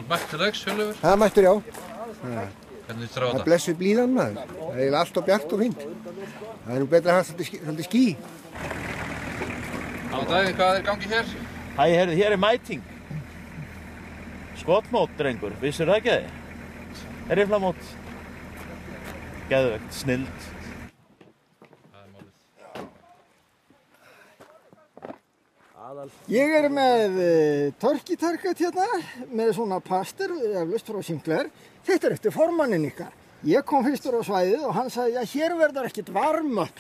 Mættur leiks, Hjörleifur? Það mættur, já. Hvernig líst þér á Það þetta? blessuð blíðan maður. Það er eiginlega allt og bjart og fínt. Það er nú betra að hafa svolítið ský. Góðan daginn, hvað er í gangi hér? Hæ, heyrðu, hér er mæting. Skotmót, drengur, vissir það ekki þið? Rifflamót. Geðvegt, snilld. Það er málið. Ég er með törkitarkat hérna, með svona pastur, eflaust frá Sinclair. Þetta er eftir formanninn ykkar. Ég kom fyrstur á svæðið og hann sagði að hér verður ekkert varm-up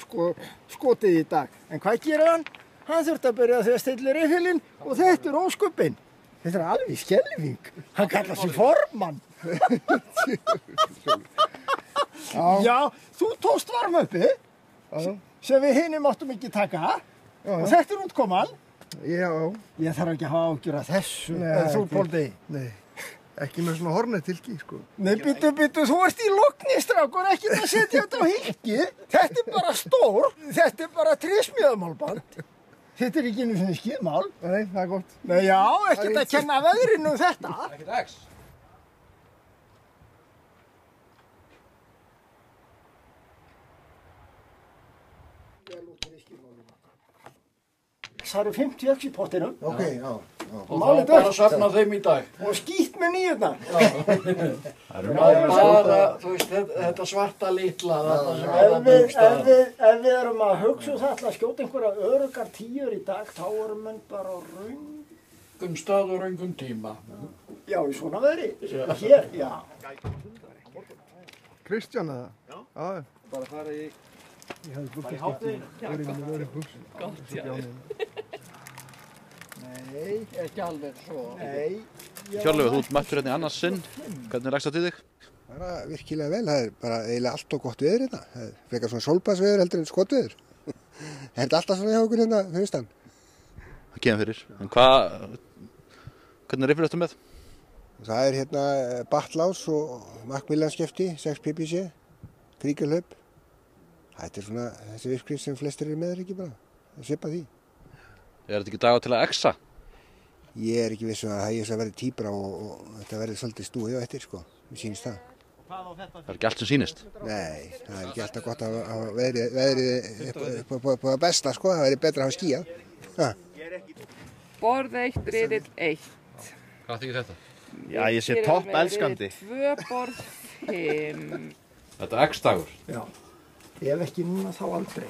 skotið í dag. En hvað gerir hann? Hann þurfti að byrja því að stilla riffilinn og þetta er ósköpinn. Þetta er alveg skelfing. Hann kallar sig formann. Já, þú tókst varm-upið sem við hinni máttum ekki taka og þetta er útkoman. Já. Ég þarf ekki að hafa ágjur að þessu. Þú, Póldi? Nei, ekki með svona hornetilki, sko. Nei, byttu, þú ert í logni, strákur, ekki að setja þetta á hylki. Þetta er bara stór, þetta er bara trésmíðamálband. Þetta er ekki einu svona skýðmál. Nei, það er gott. Nei, já, ekkert að kenna veðrinu þetta. Ekkert X. Það eru 50 X í pottinum. Ok, já. Og málið bara dött. safna þeim í dag. Og skýtt með nýjurnar. Bara, þú veist, þetta svarta litla, þetta sem er að bústaða. Ef við erum að hugsa það að skjóta einhverja öruggar tíur í dag, þá erum menn bara á Röngum stað og röngum tíma. Já, í svona veðri. Hér, já. Kristján eða? Já. Já. Bara fara í... Ég hefði búið skiptið. Gott, já. Nei, Ekki alveg svo. nei. Hjörleifur, þú ert mættur hérna í annars sinn. Hvernig leggst það til þig? Bara virkilega vel. Það er bara eiginlega allt og gott veður hérna. Það er frekar svona sólbaðsveður heldur en skotveður. Er þetta alltaf svona hjá okkur hérna fyrir austan? Það kemur fyrir. En hvernig riffil ertu með? Það er hérna Batlaus og Macmillan skefti, 6 PPC, Kríkarhlaup. Þetta er svona þessi virkrift sem flestir eru með, ekki bara. Það svipa því. Er þetta ekki dagur til að exa? Ég er ekki viss um að það er að verði tíbra og þetta verði svolítið stúið á eftir, sko. Mér sýnist það. Það er ekki allt sem sýnist. Nei, það er ekki alltaf gott að hafa veðrið upp á besta, sko. Það verði betra að hafa skíjað. Borð 1, riðill 1. Hvað þykir þetta? Já, ég sé topp elskandi. 2, borð 5. Þetta er X-dagur. Já. Ef ekki núna þá aldrei.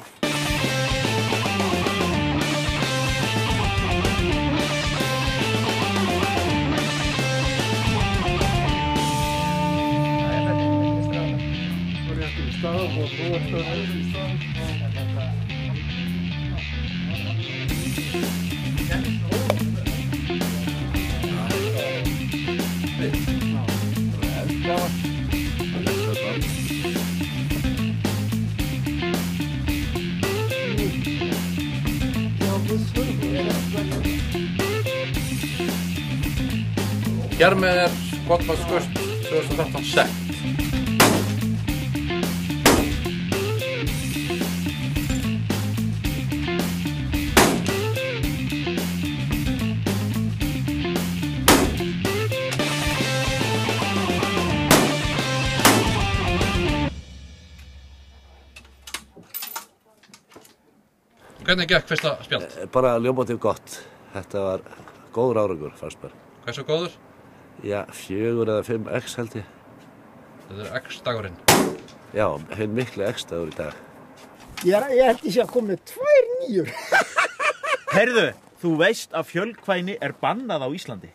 Hér með er Skotmótskust 2013 sett. Hvernig gekk fyrsta spjald? Bara ljómandi gott. Þetta var góður árangur, fannst mér. Hversu góður? Já, 4 eða 5 X held ég. Þetta er X-dagurinn. Já, hinn miklu X-dagur í dag. Ég held ég sé að koma með 2 nýjur. Heyrðu, þú veist að fjölkvæni er bannað á Íslandi.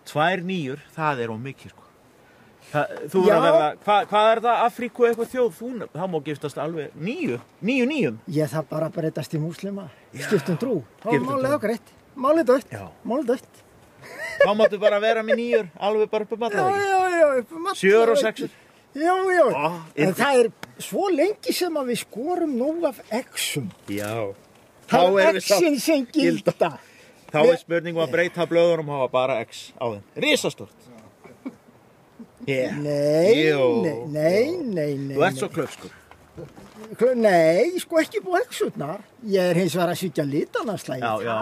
2 nýjur, það er of mikið, sko. Þú verður að verða, hvað er það, Afríku eitthvað þjóð? Það má giftast alveg 9 nýjum. Ég þarf bara að breytast í múslima. Skiptum trú. Þá er málið ágreitt. Málið dött. Málið dött. Þá máttu bara vera með 9, alveg bara upp um alla veginn. Já, upp um alla veginn. 7 og 6. Já. En það er svo lengi sem að við skorum nóg af X-um. Já. Það er X-in sem gilda. Þá er spurningum að breyta blöðunum og hafa bara X á þeim. Risastórt. Nei. Þú ert svo klaufskur. Nei, sko ekki bóksurnar. Ég hins vegar að svíkja litanaslægi. Já.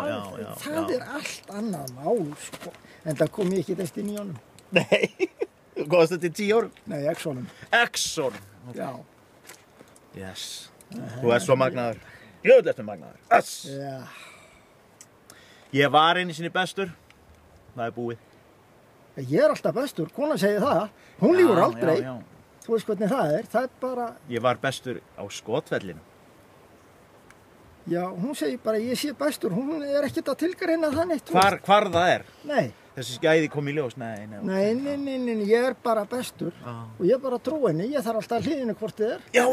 Það allt annað mál, sko. En það kom ég ekki eftir 9 árum. Nei, þú komast þetta í 10 árum? Nei, Exxonum. Exxon? Já. Yes. Þú ert svo magnaður. Jöfull ertu magnaður. Yes. Já. Ég var einu sinni bestur. Það búið. Ég alltaf bestur, konan segir það. Hún lýgur aldrei. Já. Þú veist hvernig það er bara... Ég var bestur á skotfellinu. Já, hún segir bara ég sé bestur, hún ekkert að tilgreina það neitt. Hvar það er? Nei. Þessi skæði kom í ljós? Nei. Nei, ég bara bestur. Og ég bara trú henni, ég þarf alltaf að hlýðinu hvort þið er. Já.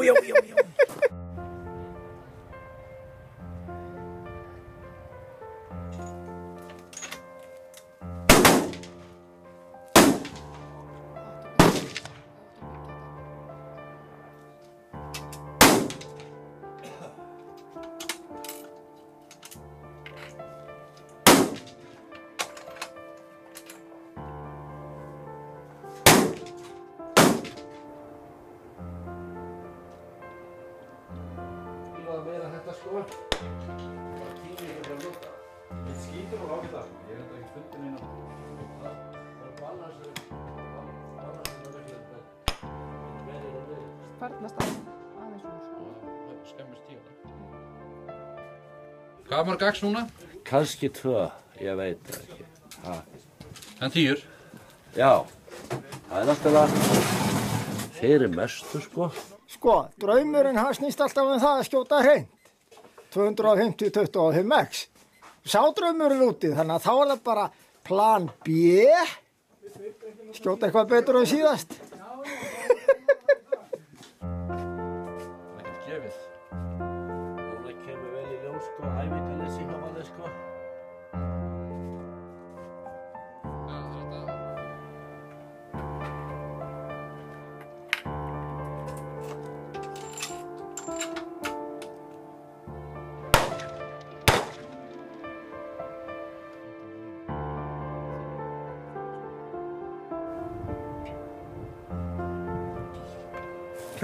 Meira þetta sko. Tími ekki að nota. Ég skýtur og ágæta. Ég enda ekki fundin einu. Það balansir verið og verið. Farnast aðeins úr sko. Það skemmist tíu það. Hvað var gags núna? Kannski 2, ég veit það ekki. Ha. En 10? Já, það náttúrulega fyrir mestu, sko. Sko, draumurinn hann snýst alltaf það að skjóta hreint. 250-25 X. Sá draumurinn úti, þannig að þá það bara plan B. Skjóta eitthvað betur en síðast. Ekkert gefið. Núna kemur vel í ljós, sko, æfingarleysi hjá manni, sko.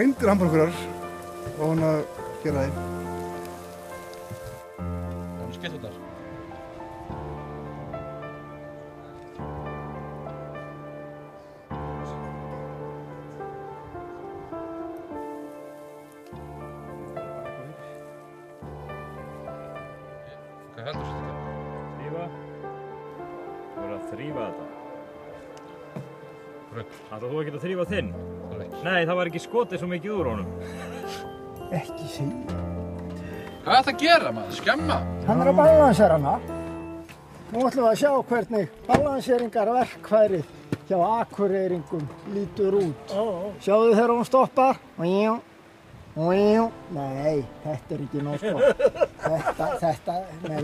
Hreindir hamborgarar og hún að gera þeim. Það er skipt þar. Hvað heldur þetta? Þrýfa. Þú verður að þrýfa þetta. Rögg. Ætlar þú ekki að þrýfa þinn? Nei, það var ekki skotið svo mikið úr honum. Ekki segja. Hvað er það að gera maður? Skemma? Hann er að balansera hana. Nú ætlum við að sjá hvernig balanseringarverkfærið hjá Akureyringum lítur út. Sjáðu þegar hún stoppar. Nei, þetta er ekki nóg sko. Nei.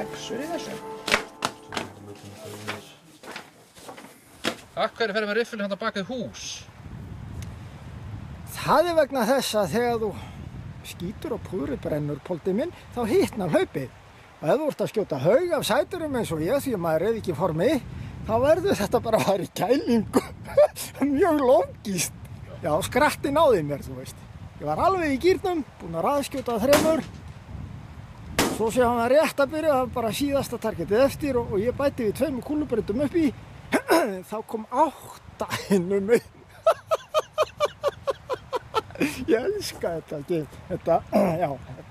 Exur í þessu. Af hverju ferðum við riffilinn hérna bakið hús? Það er vegna þess að þegar þú skýtur og púðrubrennur póltið minn, þá hitnar hlaupið. Og ef þú ert að skjóta haug af sæturum eins og ég, því að maður er ekki í formi, þá verður þetta bara að fara í kælingu. Mjög lógist. Já, skrattin náði mér, þú veist. Ég var alveg í gírnum, búinn að raðskjóta 3. Svo sé hann að rétt að byrja, það var bara síðasta targetið eftir og ég bæti við 2 kúlubreytum upp í. Þá kom 8 innum mig. Ég elska þetta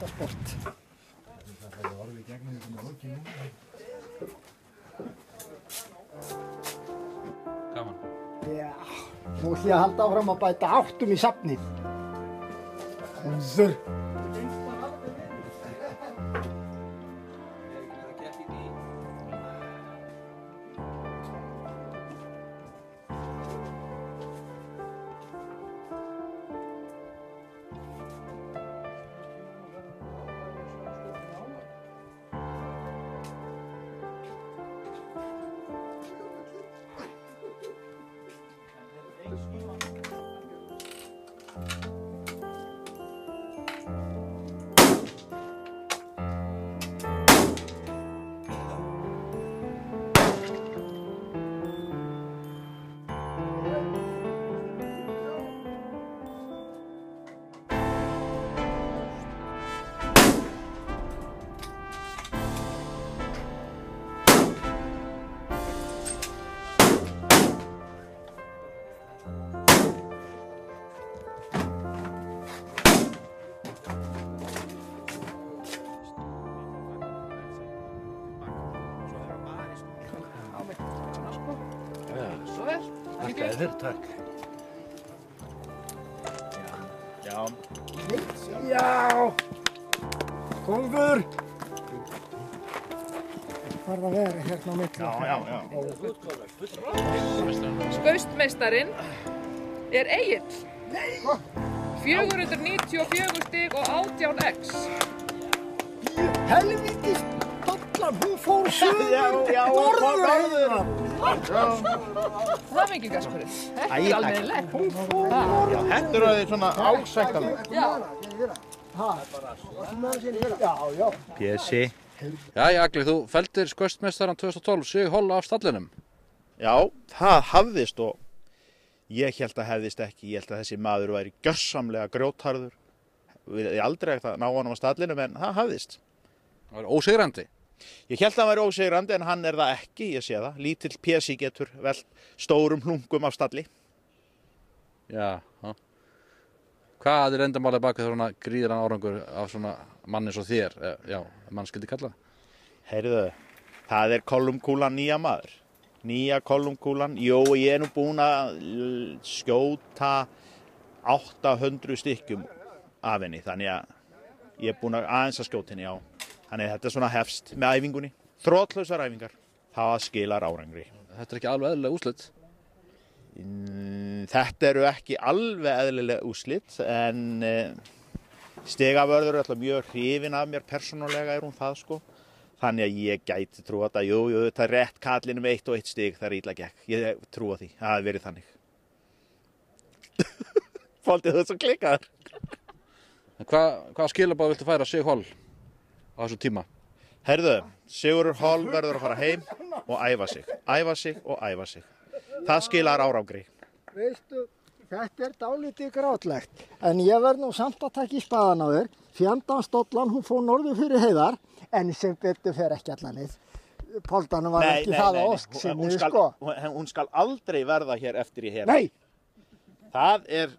sport. Gaman. Já, nú ætlum ég að halda áfram að bæta 8 í safnið. Þurr. Þakka þér, takk. Já. Já! Kóngur! Hvað er að vera hérna á milli? Skaustmeistarinn er Egill. 494 stig og 18x. Helvítis dollan, hún fór sögur norður! Það er mikið gaskurinn. Þetta er alveg lett. Já, þetta eru því svona ásæktanlega. Já. Pési. Jæja, Agli, þú felldir skaustmeistarann 2012 Sig Holl af stallinum. Já, það hafðist og ég held að hefðist ekki. Ég held að þessi maður væri gjörsamlega grjótharður. Ég aldrei ekkert að ná honum á stallinum en það hafðist. Það var ósigrandi. Ég held að hann væri ósigrandi en hann er það ekki, ég sé það. Lítill Pési getur velt stórum hlungum af stalli. Já. Hvað er endamálið bakið svona gríðran árangur af svona manni svo þér? Já, mann skildi kalla. Heyrðu, það er kolumkúlan nýja maður. Nýja kolumkúlan. Jó, ég er nú búinn að skjóta 800 stykkjum af henni. Þannig að ég er búinn að aðeins að skjóta henni, já. Þannig að þetta er svona hefst með æfingunni. Þrotlausar æfingar. Það skilar árangri. Þetta er ekki alveg eðlilega úrslit. Þetta eru ekki alveg eðlilega úrslit en stigavörður er alltaf mjög hrifin af mér persónulega er hún það sko. Þannig að ég gæti trúa þetta, jú, þetta er rétt kallinu með 1 og 1 stig þegar illa gekk. Ég trúa því, það hefði verið þannig. Fólkið þú svo klikkaður. Hvað skilabáð viltu færa Sig Holl á þessu tíma? Herðu, Sigurður Holl verður að fara heim og æfa sig. Æfa sig og æfa sig. Það skilar árangri. Veistu, þetta er dálítið grátlegt, en ég verð nú samt að taka í spaðan á þér. Fjandans-dollan, hún fór norður fyrir heiðar, en sem betur fer ekki allanið. Poldanum var ekki það á ósk sinni, sko. Hún skal aldrei verða hér eftir í hér. Nei! Það er,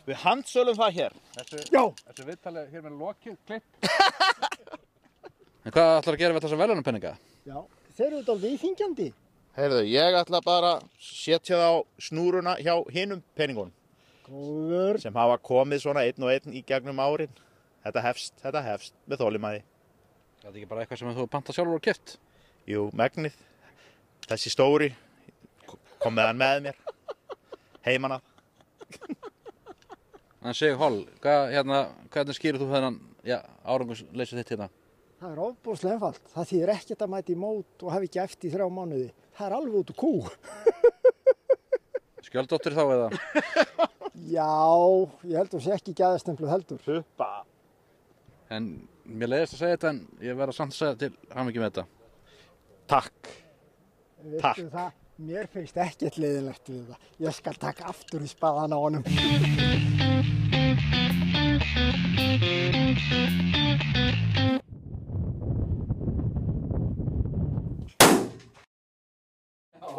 við handsölum það hér. Þessu viðtalið hér með lokið, klipp. En hvað ætlar að gera við þessa verðlaunapenninga? Já, þeir eru þetta íþyngjandi. Heyrðu, ég ætla bara að setja það á snúruna hjá hinum peningunum. Góður. Sem hafa komið svona 1 og 1 í gegnum árin. Þetta hefst með þolinmæði. Það er ekki bara eitthvað sem þú panta sjálfur og keypt? Jú, megnið. Þessi stóri, kom með hann með mér. Heiman af. En Sig Holl, hvernig skýrir þú þennan árangursleysi þitt hérna? Það er ofboðslega einfalt. Það þýðir ekkert að mæta í mót og hafa ekki eftir 3 mánuði. Það er alveg út úr kú. Skjöldóttir þá eða? Já, ég held að sé ekki gæðastempluð heldur. Huppa. En mér leiðist að segja þetta en ég verð að samt segja til hamingju með þetta. Takk. Veistu það, mér finnst ekkert leiðilegt við það. Ég skal taka aftur í spaðan á honum.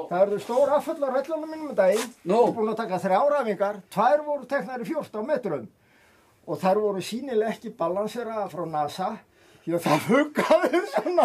Það eru stór afföll á hellunum mínum í daginn. Ég er búinn að taka 3 æfingar, 2 voru teknar í 14 metrum. Og þær voru sýnilega ekki balanseraðar frá NASA. Já, það fuggaði svona.